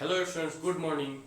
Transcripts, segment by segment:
Hello students, good morning.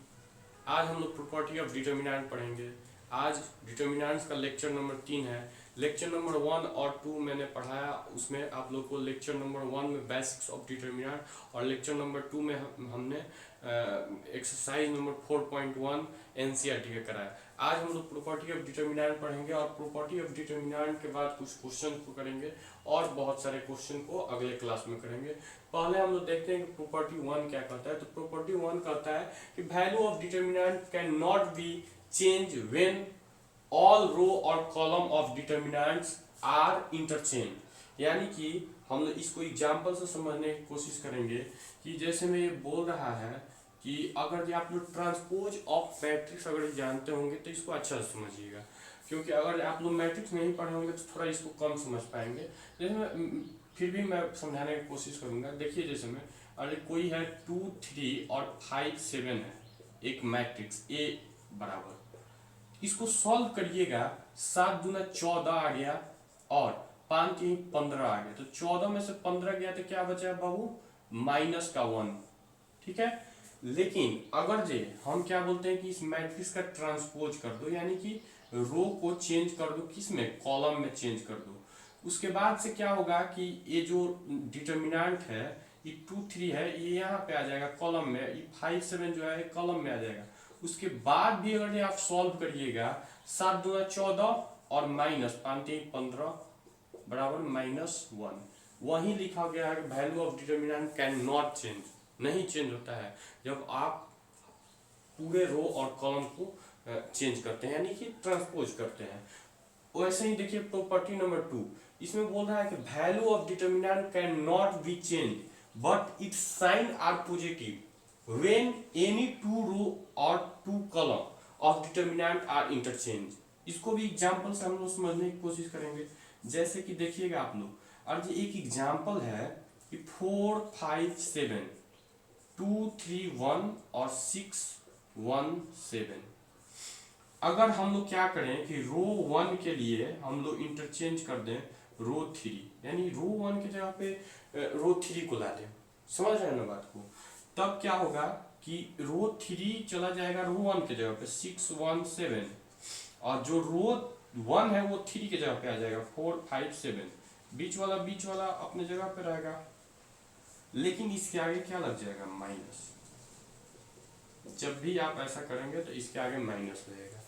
आज हम लोग प्रॉपर्टी ऑफ डिटर्मिनेंट पढ़ेंगे। आज डिटर्मिनेंट्स का लेक्चर नंबर 3 है। लेक्चर नंबर 1 और 2 मैंने पढ़ाया, उसमें आप लोग को लेक्चर नंबर 1 में बेसिक्स ऑफ डिटर्मिनेंट और लेक्चर नंबर 2 में हमने एक्सरसाइज नंबर 4.1 एनसीईआरटी का कराया। आज हम लोग प्रॉपर्टी ऑफ डिटर्मिनेंट पढ़ेंगे और प्रॉपर्टी ऑफ डिटर्मिनेंट के बाद कुछ क्वेश्चन को करेंगे और बहुत सारे क्वेश्चन को अगले क्लास में करेंगे। पहले हम लोग देखते हैं कि प्रॉपर्टी 1 क्या कहता है। तो प्रॉपर्टी 1 कहता है कि value of determinant can not be change when all row और column of determinants are interchange. यानी कि हम लोग इसको एग्जांपल से समझने की कोशिश करेंगे कि जैसे मैं ये बोल रहा है कि अगर आप लोग ट्रांसपोज ऑफ मैट्रिक्स अगर जानते होंगे तो इसको अच्छा से समझिएगा, क्योंकि अगर आप लोग मैट्रिक्स नहीं पढ़े होंगे तो थोड़ा इसको कम समझ पाएंगे। जैसे फिर भी मैं समझाने की कोशिश करूंगा। देखिए, जैसे में अरे कोई है 2, 3 और 5, 7 है एक मैट्रिक्स ए बराबर, इसको सॉल्व करिएगा। 7 दूना 14 आ गया और 5 के 15 आ गया, तो 14 में से 15 गया तो क्या बचा बाबू? माइनस का 1। ठीक है, लेकिन अगर जे हम क्या बोलते हैं कि इस मैट्रिक्स का ट्रांसपोज कर दो, यानी कि रो को चेंज कर दो, किस में? कॉलम में चेंज कर दो। उसके बाद से क्या होगा कि ये जो डिटर्मिनेंट है, ये 2, 3 है, ये यहाँ पे आ जाएगा कॉलम में, ये 5, 7 जो है कॉलम में आ जाएगा। उसके बाद भी अगर आप सॉल्व करिएगा, 7 दूना 14 और माइनस 5 15 बराबर -1। वहीं लिखा गया है कि value of determinant can not change, नहीं चेंज होता है जब आप पूरे रो और कॉलम को चेंज करते हैं, यानी कि ट्रांसपोज करते हैं। वैसे ही देखिए प्रॉपर्टी नंबर 2, इसमें बोल रहा है कि value of determinant can not be change but its sign are positive when any two row और two column of determinant are interchange. इसको भी एग्जांपल से हम लोग समझने की कोशिश करेंगे। जैसे कि देखिएगा आप लोग, और ये एक एग्जांपल है कि 4, 5, 7, 2, 3, 1 और 6, 1, 7। अगर हम लोग क्या करें कि रो 1 के लिए हम लोग इंटरचेंज कर दें रो 3, यानी रो 1 की जगह पे रो 3 को ला दें, समझ रहे हैं ना बात को? तब क्या होगा कि रो 3 चला जाएगा रो 1 की जगह पे, 6, 1, 7, और जो रो 1 है वो 3 की जगह पे आ जाएगा, 4, 5, 7। बीच वाला अपने जगह पे रहेगा, लेकिन इसके आगे क्या लग जाएगा? माइनस। जब भी आप ऐसा करेंगे तो इसके आगे माइनस लगेगा।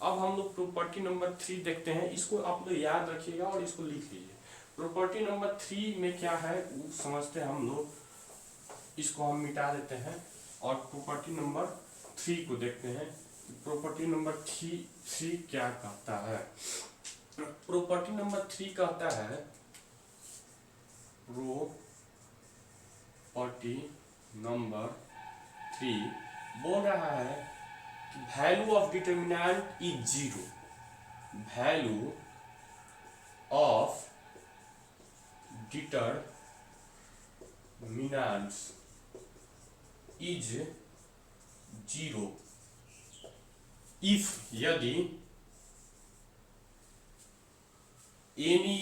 अब हम लोग प्रॉपर्टी नंबर 3 देखते हैं। इसको आप लोग याद रखिएगा और इसको लिख लीजिए। प्रॉपर्टी नंबर 3 में क्या है वो समझते हैं हम लोग। इसको हम मिटा देते हैं और प्रॉपर्टी नंबर 3 को देखते हैं। प्रॉपर्टी नंबर 3 क्या कहता है? प्रॉपर्टी नंबर 3 कहता है, प्रॉपर्टी नंबर 3 बोल रहा है कि value of determinant is 0। Value of determinants is 0 if यदि एनी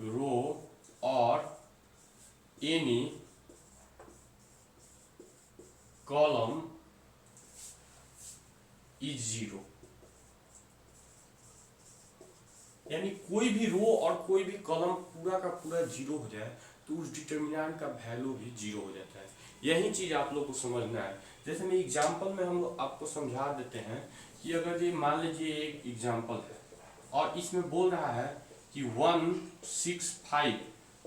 रो और एनी कॉलम इज 0, यानी कोई भी रो और कोई भी कॉलम पूरा का पूरा 0 हो जाए तो उस डिटर्मिनेंट का वैल्यू भी 0 हो जाता है। यही चीज आप लोग को समझना है। जैसे मैं एग्जांपल में हम लोग आपको समझा देते हैं कि अगर ये मान लीजिए एक एग्जांपल है और इसमें बोल रहा है कि 1, 6, 5,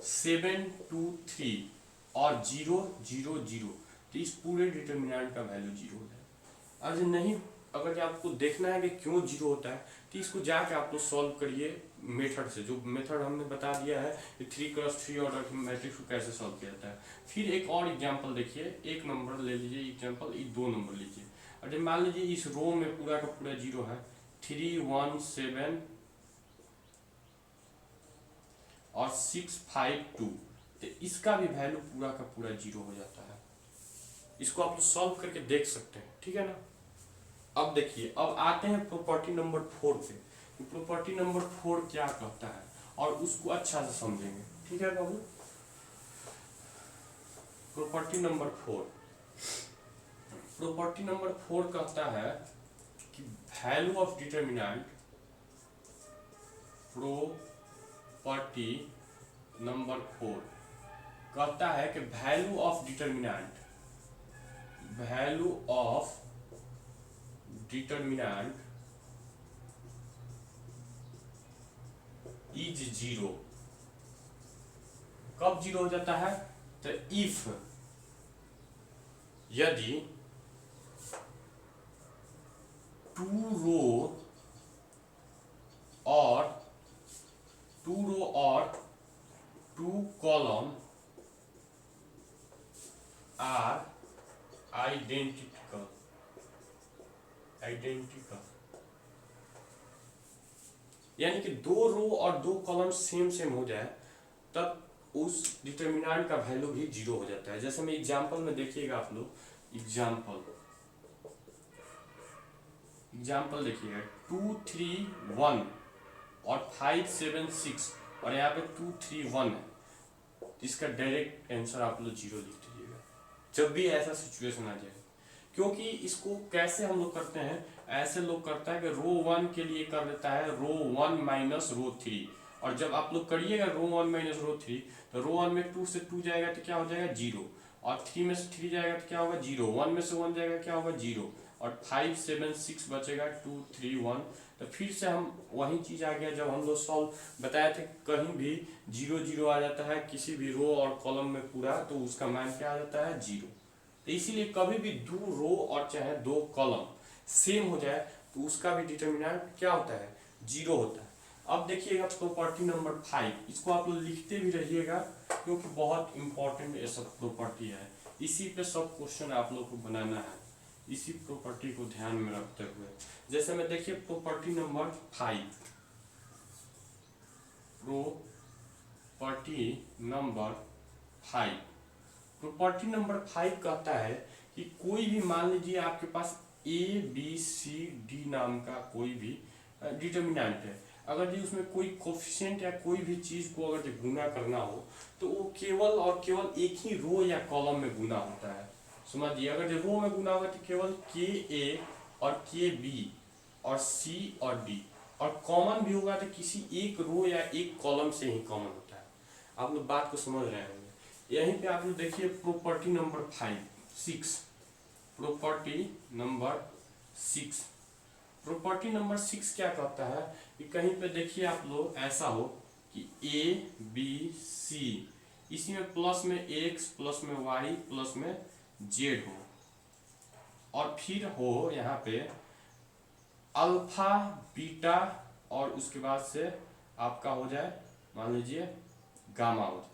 7, 2, 3 और 0, 0, 0, तो इस पूरे डिटर्मिनेंट का वैल्यू 0 हो जाए। और नहीं, अगर आपको देखना है कि क्यों 0 होता है तो इसको जाके आप लोग सॉल्व करिए मेथड से। जो मेथड हमने बता दिया है कि 3x3 ऑर्डर मैट्रिक्स को कैसे सॉल्व किया जाता है। फिर एक और एग्जांपल देखिए, एक नंबर ले लीजिए एग्जांपल, 2 नंबर लीजिए। अरे मान लीजिए इस रो में पूरा का पूरा 0 है, 3, 1, 7 और 6, 5, 2, तो इसका भी वैल्यू पूरा का पूरा 0 हो जाता है। इसको आप लोग सॉल्व करके देख सकते हैं, ठीक है ना? अब देखिए, अब आते हैं प्रॉपर्टी नंबर 4 पे। प्रॉपर्टी नंबर 4 क्या कहता है और उसको अच्छा से समझेंगे, ठीक है बाबू? Property number 4। प्रॉपर्टी नंबर 4 कहता है कि value of determinant, property number 4 कहता है कि value of determinant, value of determinant is 0। कब 0 हो जाता है? तो इफ, यदि टू रो और टू कॉलम आर आइडेंटिकल, यानी कि दो रो और दो कॉलम सेम हो जाए तब उस डिटरमिनेंट का वैल्यू भी 0 हो जाता है। जैसे मैं एग्जांपल में देखिएगा आप लोग, एग्जांपल देखिएगा 2 3 1 और 5 7 6 और यहाँ पे 2 3 1 है, इसका डायरेक्ट आंसर आप लोग 0 लिख दीजिएगा जब भी ऐसा सिचुएशन आ जाए। क्योंकि इसको कैसे हम लोग करते हैं, ऐसे लोग करता है कि रो 1 के लिए कर देता है रो 1 माइनस रो 3, और जब आप लोग करिएगा रो 1 माइनस रो 3 तो रो 1 में 2 से 2 जाएगा तो क्या हो जाएगा 0, और 3 में से 3 जाएगा तो क्या होगा 0, 1 में से 1 जाएगा क्या होगा 0, और 5 7 6 बचेगा 2 3 1। तो फिर से हम वही चीज आ गया जब हम लोग सॉल्व बताए थे, कहीं भी 0 0 आ जाता है किसी भी रो और कॉलम में पूरा, तो उसका मान क्या आ जाता है 0। तो इसीलिए कभी भी दो रो और चाहे दो कॉलम सेम हो जाए तो उसका भी डिटरमिनेंट क्या होता है 0 होता है। अब देखिएगा प्रॉपर्टी नंबर 5, इसको आप लोग लिखते भी रहिएगा क्योंकि बहुत इंपॉर्टेंट ये सब प्रॉपर्टी है, इसी पे सब क्वेश्चन आप लोग को बनाना है, इसी प्रॉपर्टी को ध्यान में रखते हुए। जैसे में देखिए property number 5, property number 5, property number 5 कहता है कि कोई भी, मान लीजिए आपके पास ए बी सी डी नाम का कोई भी डिटरमिनेंट है, अगर जी उसमें कोई कोफिशिएंट या कोई भी चीज को अगर जो गुना करना हो तो वो केवल और केवल एक ही रो या कॉलम में गुना होता है। समझिए, अगर जो रो में गुना होगा तो केवल के ए और के बी और सी और डी, और कॉमन भी होगा तो किसी एक रो या एक कॉलम से ही कॉमन होता है। आप लोग बात को समझ रहे होंगे। यहीं पे आप लोग देखिए property number 6, property number 6, property number 6 क्या कहता है कि कहीं पे देखिए आप लोग ऐसा हो कि ए बी सी, इसी में प्लस में एक्स प्लस में वाई प्लस में जेड हो, और फिर हो यहाँ पे अल्फा बीटा, और उसके बाद से आपका हो जाए मान लीजिए गामा हो जाए,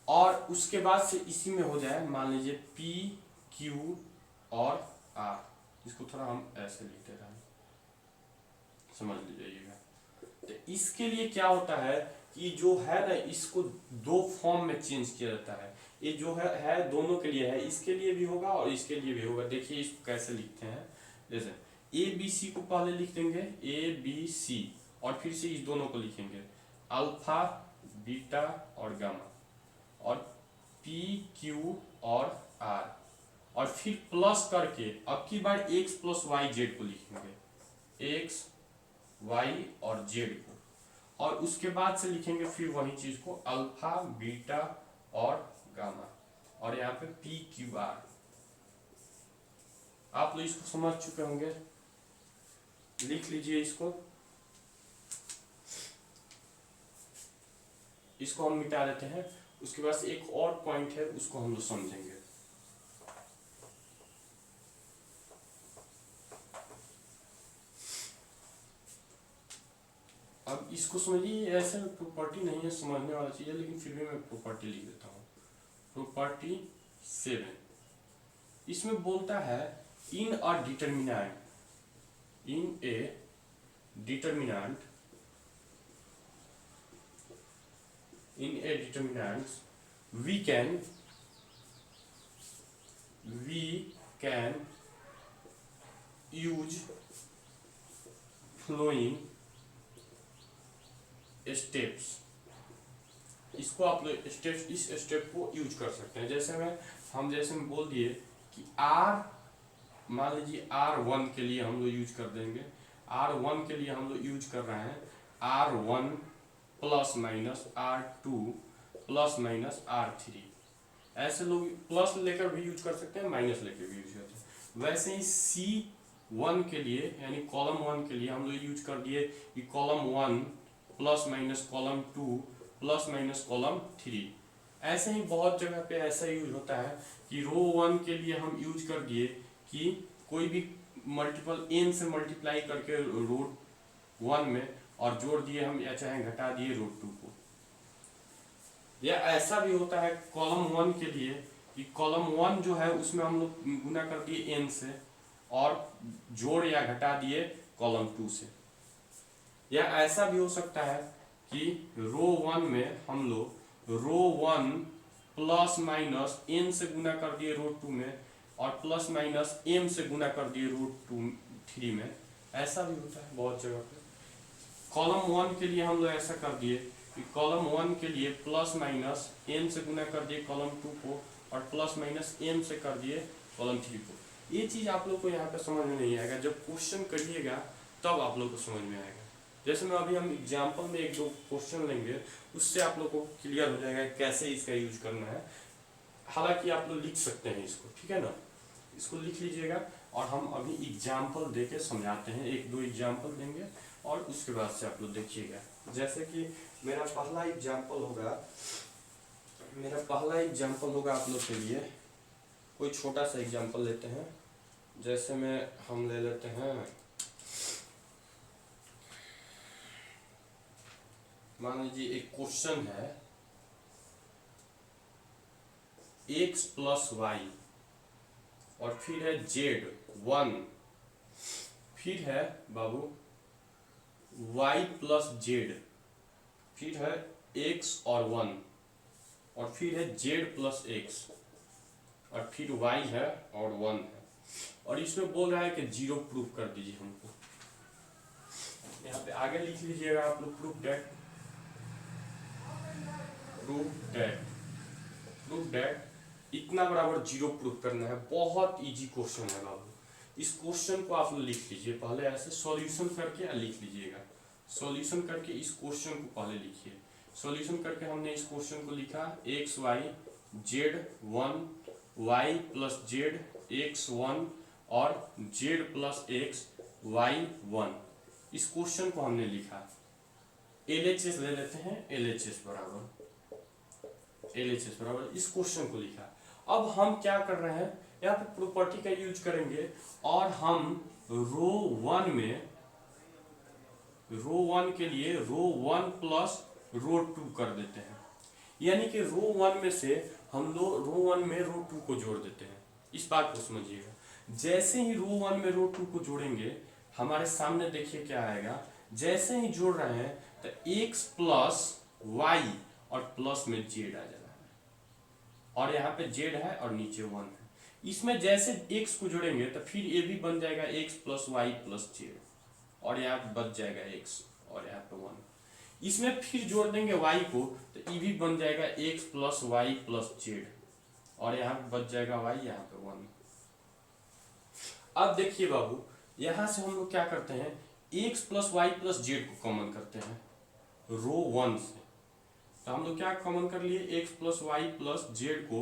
और उसके बाद से इसी में हो जाए मान लीजिए पी क्यू और आर। इसको थोड़ा हम ऐसे लिखते हैं, समझ लीजिएगा। तो इसके लिए क्या होता है कि जो है ना, इसको दो फॉर्म में चेंज किया जाता है। ये जो है दोनों के लिए है, इसके लिए भी होगा और इसके लिए भी होगा। देखिए इसको कैसे लिखते हैं, जैसे ए बी सी को पहले लिख देंगे ए बी सी, और फिर से इस दोनों को लिखेंगे अल्फा बीटा और गामा, और पी क्यू और आर, और फिर प्लस करके अब की बार एक्स प्लस वाई जेड को लिखेंगे, एक्स वाई और जेड को, और उसके बाद से लिखेंगे फिर वही चीज को अल्फा बीटा और गामा, और यहाँ पे पी क्यू आर। आप लोग इसको समझ चुके होंगे, लिख लीजिए इसको हम मिटा देते हैं। उसके बाद से एक और पॉइंट है उसको हम लोग समझेंगे। अब इसको समझिए, ऐसे प्रॉपर्टी नहीं है समझने वाला चीज है, लेकिन फिर भी मैं प्रॉपर्टी लिख देता हूँ। प्रॉपर्टी 7, इसमें बोलता है in a determinant, in a determinant, in a determinant we can use flowing steps, इसको आप लोग इस स्टेप को यूज कर सकते हैं। जैसे हम बोल दिए कि आर, मान लीजिए R1 के लिए हम लोग यूज कर देंगे, R1 के लिए हम लोग यूज कर रहे हैं R1 plus minus R2 plus minus R3। ऐसे लोग प्लस लेकर भी यूज कर सकते हैं, माइनस लेकर भी यूज करते हैं। वैसे ही C1 के लिए यानी कॉलम 1 के लिए हम लोग यूज कर दिए कि column 1 plus minus column 2 plus minus column 3। ऐसे ही बहुत जगह पे ऐसा यूज होता है कि रो 1 के लिए हम यूज कर दिए कि कोई भी मल्टीपल n से मल्टीप्लाई करके रो 1 में और जोड़ दिए हम, या चाहे घटा दिए रो 2 को। या ऐसा भी होता है कॉलम 1 के लिए कि कॉलम 1 जो है उसमें हम लोग गुना कर दिए n से और जोड़ या घटा दिए कॉलम 2 से। या ऐसा भी हो सकता है कि रो 1 में हम लोग रो 1 प्लस माइनस n से गुना कर दिए रो 2 में और प्लस माइनस m से गुना कर दिए रो 3 में। ऐसा भी होता है बहुत जगह पे। कॉलम 1 के लिए हम लोग ऐसा कर दिए कि कॉलम 1 के लिए प्लस माइनस n से गुना कर दिए कॉलम 2 को और प्लस माइनस m से कर दिए कॉलम 3 को। ये चीज आप लोग को यहाँ पे समझ में नहीं आएगा, जब क्वेश्चन करिएगा तब आप लोग को समझ में आएगा। जैसे मैं अभी हम एग्जाम्पल में एक दो क्वेश्चन लेंगे, उससे आप लोग को क्लियर हो जाएगा कैसे इसका यूज करना है। हालांकि आप लोग लिख सकते हैं इसको, ठीक है ना, इसको लिख लीजिएगा और हम अभी एग्जाम्पल देके समझाते हैं। एक दो एग्जाम्पल देंगे और उसके बाद से आप लोग देखिएगा। जैसे कि मेरा पहला एग्जाम्पल होगा आप लोग के लिए। कोई छोटा सा एग्जाम्पल लेते हैं। जैसे हम ले लेते हैं, मान लीजिए एक क्वेश्चन है x प्लस वाई और फिर है z1, फिर है बाबू y प्लस जेड, फिर है x और 1 और फिर है z प्लस x और फिर y है और 1 है। और इसमें बोल रहा है कि 0 प्रूफ कर दीजिए हमको। यहाँ पे आगे लिख लीजिएगा आप लोग, प्रूफ दैट इतना बराबर 0 प्रूफ करना है। बहुत इजी क्वेश्चन है बाबू। इस क्वेश्चन को आप लोग लिख लीजिए पहले, ऐसे सॉल्यूशन करके लिख लीजिएगा। सॉल्यूशन करके इस क्वेश्चन को पहले लिखिए। सॉल्यूशन करके हमने इस क्वेश्चन को लिखा x y z1 y plus Z x1 और z प्लस x y1। इस क्वेश्चन को हमने लिखा। LHS ले लेते हैं, LHS बराबर इस क्वेश्चन को लिखा। अब हम क्या कर रहे हैं, यहाँ पे प्रॉपर्टी का यूज करेंगे और हम रो 1 के लिए रो 1 प्लस रो 2 कर देते हैं। यानी कि रो 1 में से हम लोग रो 1 में रो 2 को जोड़ देते हैं। इस बात को समझिएगा। जैसे ही रो 1 में रो 2 को जोड़ेंगे, हमारे सामने देखिए क्या आएगा। जैसे ही जोड़ रहे हैं तो x प्लस वाई और प्लस में z आ जा रहा है और यहाँ पे z है और नीचे 1 है। इसमें जैसे x को जोड़ेंगे तो फिर ये भी बन जाएगा x plus y plus z और यहाँ पे बच जाएगा x और यहाँ पे 1। इसमें फिर जोड़ देंगे y को तो ये भी बन जाएगा x plus y plus z और यहाँ पे बच जाएगा y, यहाँ पे 1। अब देखिए बाबू, यहाँ से हम लोग क्या करते हैं, x plus y plus z को कॉमन करते हैं रो 1 से। तो हम लोग क्या कॉमन कर लिए, x plus y plus z को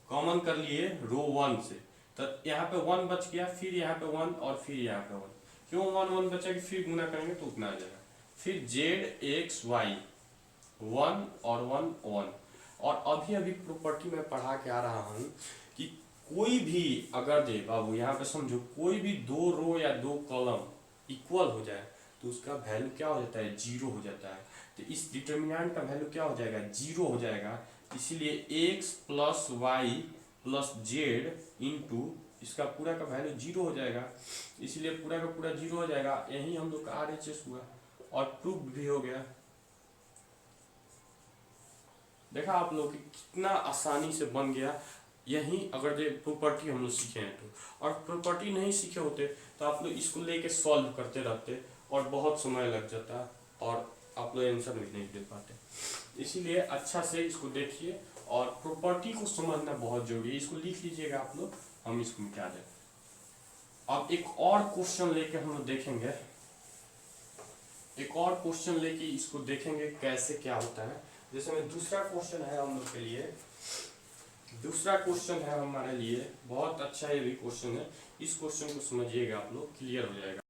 कॉमन कर लिए रो 1 से। तो यहाँ पे 1 बच गया, फिर यहाँ पे 1 और फिर यहाँ पे 1। क्यों 1 बचा कि फिर गुना करेंगे तो उतना आ जाएगा। फिर z x y 1 और 1। और अभी प्रॉपर्टी में पढ़ा के आ रहा हूँ कि कोई भी अगर दे बाबू, यहाँ पे समझो, कोई भी दो रो या दो कॉलम इक्वल हो जाए तो उसका वैल्यू क्या हो जाता है, 0 हो जाता है। तो इस डिटर्मिनेंट का वैल्यू क्या हो जाएगा, 0 हो जाएगा। इसीलिए x plus y plus z into इसका पूरा का वैल्यू 0 हो जाएगा। इसलिए पूरा का पूरा 0 हो जाएगा। यही हम लोग का RHS हुआ और प्रूफ भी हो गया। देखा आप लोग कितना आसानी से बन गया। यही अगर प्रॉपर्टी हम लोग सीखे हैं तो, और प्रॉपर्टी नहीं सीखे होते तो आप लोग इसको लेके सॉल्व करते रहते और बहुत समय लग जाता और आप लोग आंसर भी नहीं दे पाते। इसीलिए अच्छा से इसको देखिए और प्रॉपर्टी को समझना बहुत जरूरी है। इसको लिख लीजिएगा आप लोग, हम इसको मिटा दें। अब एक और क्वेश्चन लेके हम लोग देखेंगे, एक और क्वेश्चन लेके इसको देखेंगे कैसे क्या होता है। जैसे में दूसरा क्वेश्चन है हम लोग के लिए, दूसरा क्वेश्चन है हमारे लिए बहुत अच्छा ये भी क्वेश्चन है। इस क्वेश्चन को समझिएगा आप लोग, क्लियर हो जाएगा।